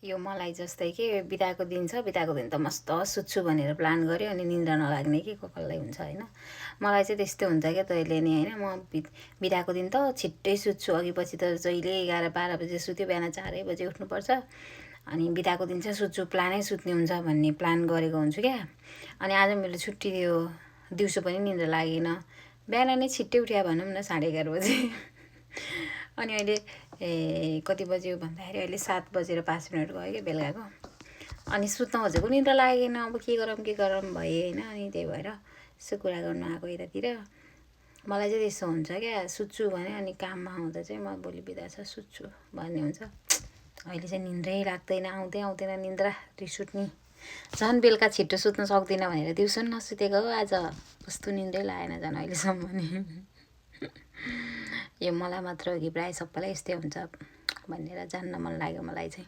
यो मलाई जस्तै कि बिदाको दिन छ, बिदाको दिन त मस्त सुत्छु भनेर प्लान गऱ्यो अनि निन्द्रा नलाग्ने कि कसलाई हुन्छ होइन। मलाई चाहिँ त्यस्तै हुन्छ क्या तैँले नि होइन। म बिदाको दिन त छिट्टै सुत्छु, अघि पछि त जहिले 11-12 बजे सुत्यो, बिहान 4 बजे उठ्नुपर्छ। अनि बिदाको दिन चाहिँ सुत्छु, प्लानै सुत्ने हुन्छ भन्ने प्लान गरेको हुन्छु क्या। अनि आज मेरो छुट्टी थियो, दिउँसो पनि निन्द्रा लागेन, बिहान नै छिट्टै उठ्या भनौँ न 11:30 बजे। अनि अहिले कति बज्यो भन्दाखेरि अहिले 7:05 भयो क्या बेलुकाको। अनि सुत्न खोजेको निन्द्रा लागेन, अब के गरौँ भएँ होइन। अनि त्यही भएर यसो कुरा गर्नु आएको यतातिर। मलाई चाहिँ त्यस्तो हुन्छ क्या, सुत्छु भने अनि काममा आउँदा चाहिँ म भोलि बिदा छ सुत्छु भन्ने हुन्छ। अहिले चाहिँ निन्द्रै लाग्दैन, आउँदैन निन्द्रा, रिस उठ्ने। झन् बेलुका छिट्टो सुत्न सक्दिनँ भनेर दिउँसो पनि नसुतेको हो आज, कस्तो निन्द्रै लागेन झन् अहिलेसम्म नि। यो मलाई मात्र हो कि प्रायः सबैलाई यस्तै हुन्छ भनेर जान्न मन लाग्यो मलाई चाहिँ।